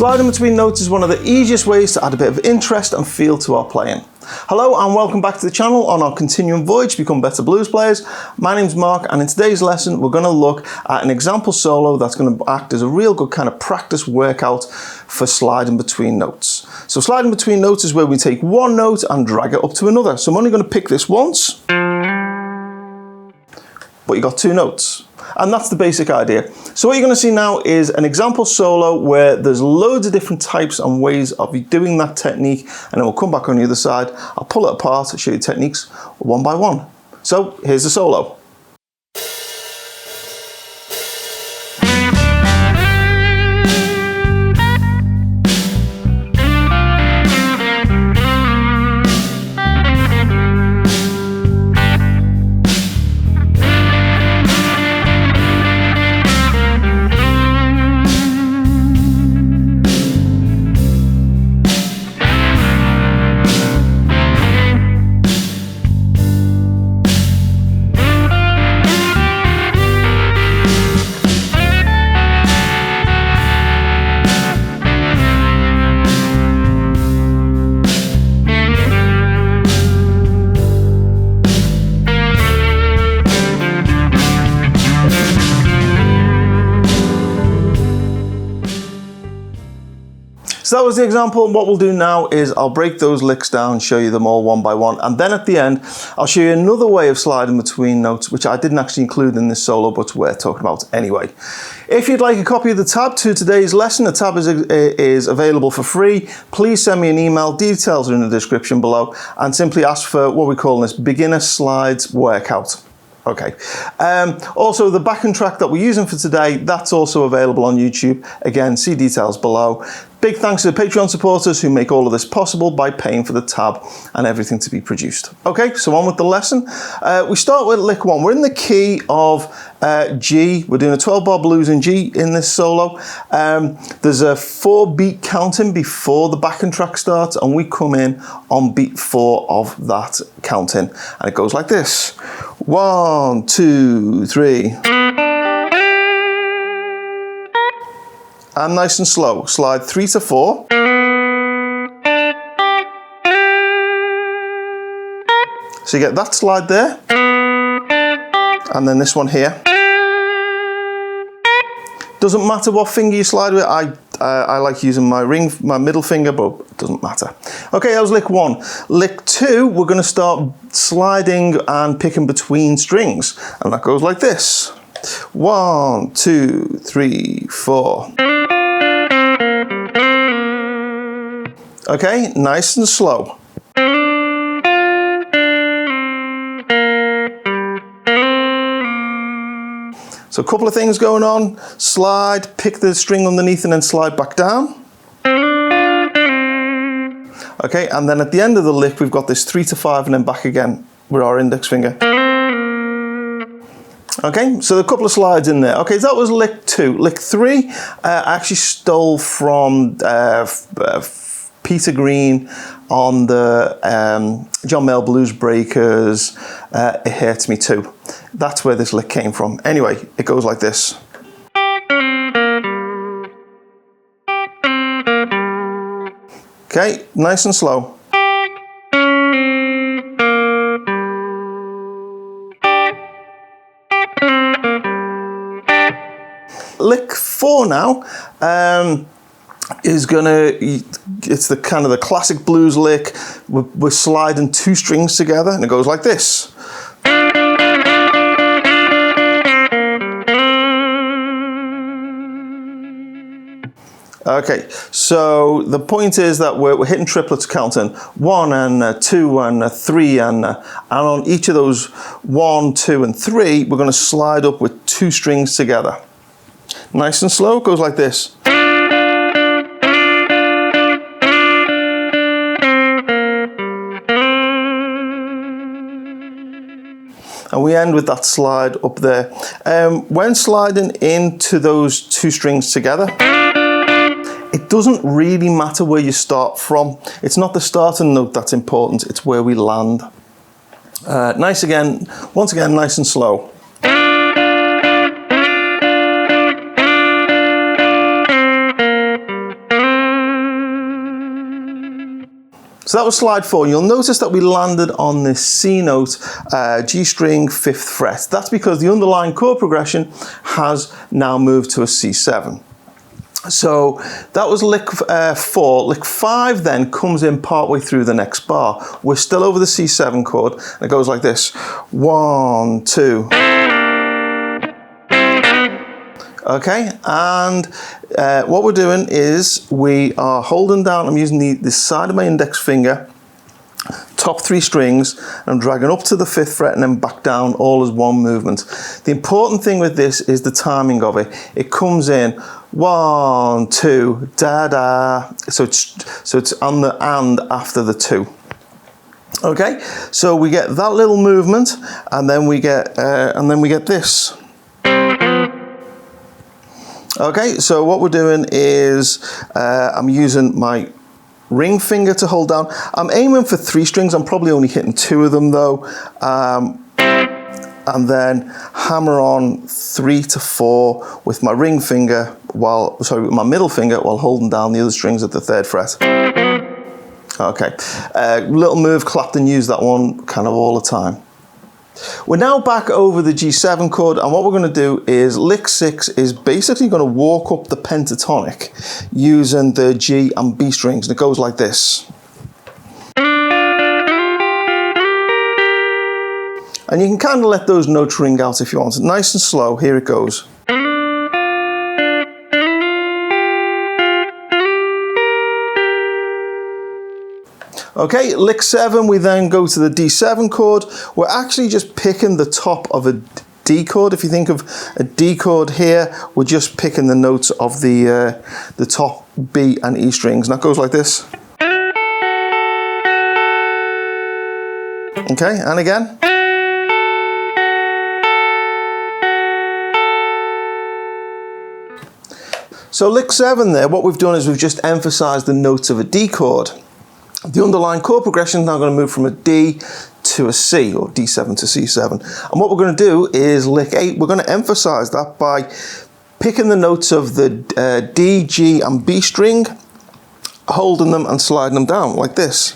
Sliding between notes is one of the easiest ways to add a bit of interest and feel to our playing. Hello and welcome back to the channel on our continuing voyage to become better blues players. My name's Mark, and in today's lesson we're going to look at an example solo that's going to act as a real good kind of practice workout for sliding between notes. So sliding between notes is where we take one note and drag it up to another. So I'm only going to pick this once, but you got two notes. And that's the basic idea. So what you're going to see now is an example solo where there's loads of different types and ways of doing that technique, and then we'll come back on the other side. I'll pull it apart and show you techniques one by one. So here's the solo. So that was the example, and what we'll do now is I'll break those licks down, show you them all one by one, and then at the end I'll show you another way of sliding between notes, which I didn't actually include in this solo, but we're talking about anyway. If you'd like a copy of the tab to today's lesson, the tab is available for free. Please send me an email, details are in the description below, and simply ask for what we call this beginner slides workout. Okay. Also, the backing track that we're using for today, that's also available on YouTube. Again, see details below. Big thanks to the Patreon supporters who make all of this possible by paying for the tab and everything to be produced. Okay, so on with the lesson. We start with lick one. We're in the key of G. We're doing a 12-bar blues in G in this solo. There's a 4-beat counting before the backing track starts, and we come in on beat 4 of that counting. And it goes like this. 1, 2, 3. And nice and slow. Slide 3 to 4. So you get that slide there. And then this one here. Doesn't matter what finger you slide with. I like using my middle finger, but it doesn't matter. Okay, that was lick 1. Lick 2, we're going to start sliding and picking between strings. And that goes like this. 1, 2, 3, 4. Okay, nice and slow. So a couple of things going on. Slide, pick the string underneath and then slide back down. Okay, and then at the end of the lick we've got this 3 to 5 and then back again with our index finger. Okay, so a couple of slides in there. Okay, so that was lick 2. Lick 3, I actually stole from Peter Green on the John Mayall Blues Breakers, It Hurts Me Too. That's where this lick came from. Anyway, it goes like this. Okay, nice and slow. Lick 4 now is it's the kind of the classic blues lick. We're sliding 2 strings together and it goes like this. Okay, so the point is that we're hitting triplets counting 1 and 2 and 3 and on each of those 1, 2 and 3 we're going to slide up with 2 strings together. Nice and slow, it goes like this. And we end with that slide up there. When sliding into those 2 strings together, it doesn't really matter where you start from. It's not the starting note that's important, it's where we land. Once again, nice and slow. So that was slide 4. You'll notice that we landed on this C note, G string, 5th fret. That's because the underlying chord progression has now moved to a C7. So that was lick 4. Lick 5 then comes in partway through the next bar. We're still over the C7 chord, and it goes like this. 1, 2. Okay, and what we're doing is we are holding down, I'm using the side of my index finger, top 3 strings, and I'm dragging up to the 5th fret and then back down, all as one movement. The important thing with this is the timing of it. It comes in 1, 2, da da, so it's on the and after the 2. Okay, so we get that little movement, and then we get this. Okay, so what we're doing is I'm using my ring finger to hold down. I'm aiming for 3 strings. I'm probably only hitting 2 of them though. And then hammer on 3 to 4 with my ring finger with my middle finger while holding down the other strings at the 3rd fret. Okay, little move, clapped and used that one kind of all the time. We're now back over the G7 chord, and what we're going to do is lick 6 is basically going to walk up the pentatonic using the G and B strings, and it goes like this. And you can kind of let those notes ring out if you want. Nice and slow, here it goes. Okay, lick 7, we then go to the D7 chord. We're actually just picking the top of a D chord. If you think of a D chord here, we're just picking the notes of the top B and E strings, and that goes like this. Okay, and again. So lick 7 there, what we've done is we've just emphasized the notes of a D chord. The underlying chord progression is now going to move from a D to a C, or D7 to C7. And what we're going to do is lick 8, we're going to emphasize that by picking the notes of the D, G and B string, holding them and sliding them down like this.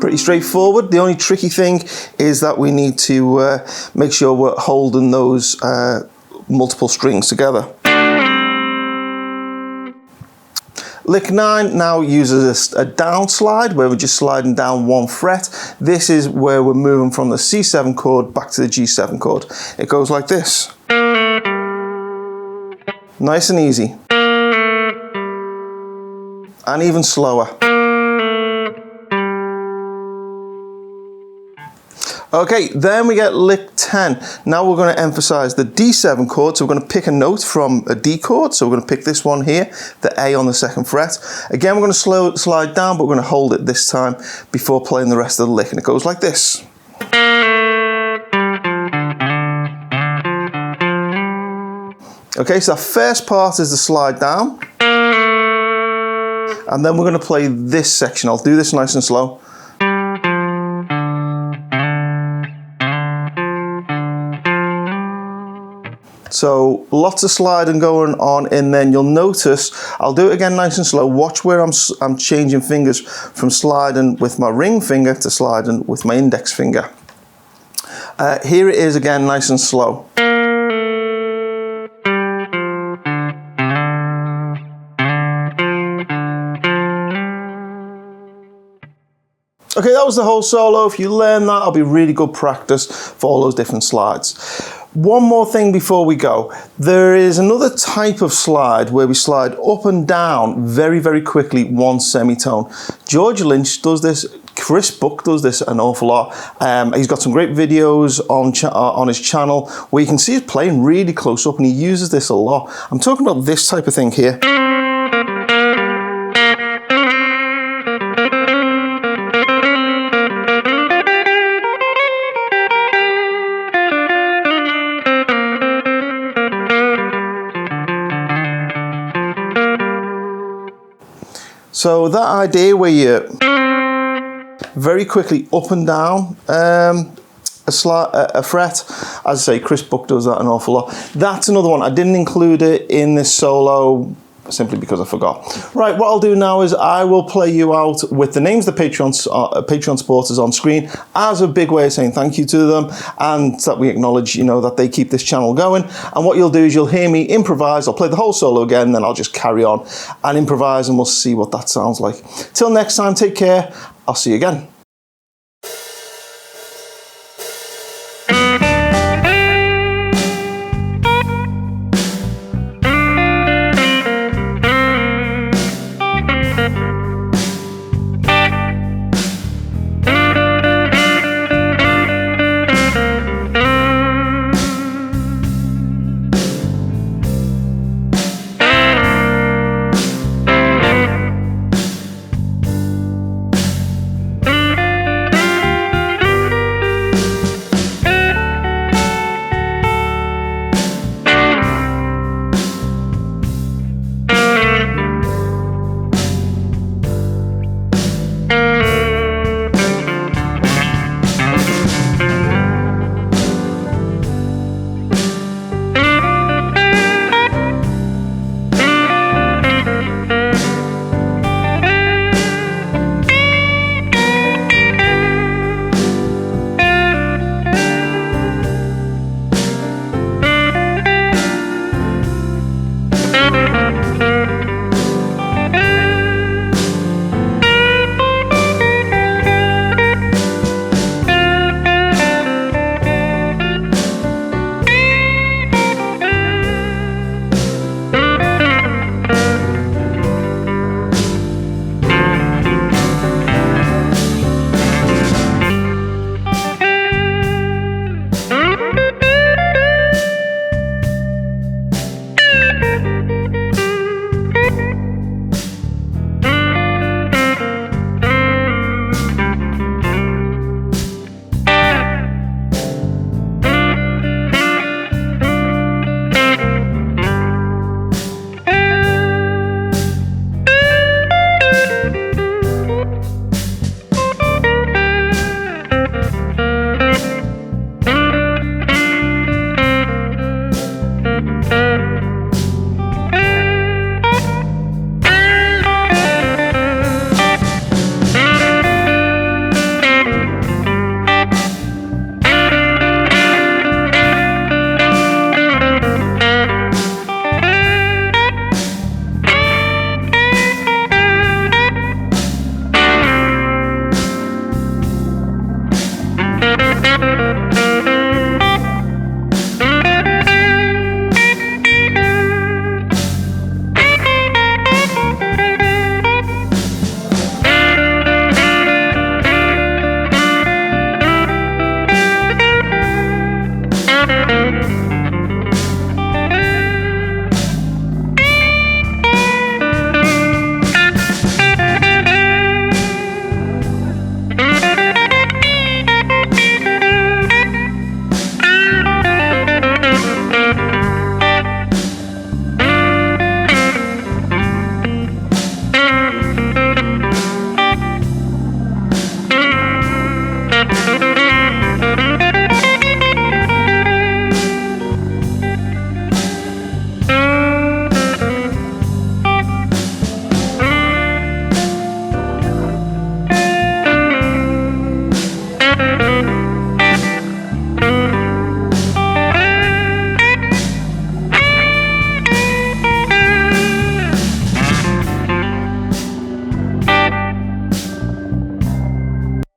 Pretty straightforward. The only tricky thing is that we need to make sure we're holding those multiple strings together. Lick 9 now uses a down slide where we're just sliding down 1 fret. This is where we're moving from the C7 chord back to the G7 chord. It goes like this. Nice and easy. And even slower. Okay, then we get lick 10. Now we're going to emphasize the D7 chord, so we're going to pick a note from a D chord. So we're going to pick this one here, the A on the 2nd fret. Again, we're going to slide down, but we're going to hold it this time before playing the rest of the lick, and it goes like this. Okay, so that first part is the slide down. And then we're going to play this section. I'll do this nice and slow. So lots of sliding going on, and then you'll notice, I'll do it again nice and slow. Watch where I'm changing fingers from sliding with my ring finger to sliding with my index finger. Here it is again, nice and slow. Okay, that was the whole solo. If you learn that, that'll be really good practice for all those different slides. One more thing before we go. There is another type of slide where we slide up and down very, very quickly, 1 semitone. George Lynch does this. Chris Buck does this an awful lot. He's got some great videos on his channel where you can see it playing really close up, and he uses this a lot. I'm talking about this type of thing here. So that idea where you very quickly up and down a fret, as I say, Chris Buck does that an awful lot. That's another one. I didn't include it in this solo simply because I forgot. Right, what I'll do now is I will play you out with the names of the Patreon supporters on screen as a big way of saying thank you to them, and that we acknowledge, you know, that they keep this channel going. And what you'll do is you'll hear me improvise. I'll play the whole solo again, then I'll just carry on and improvise, and we'll see what that sounds like. Till next time, take care. I'll see you again.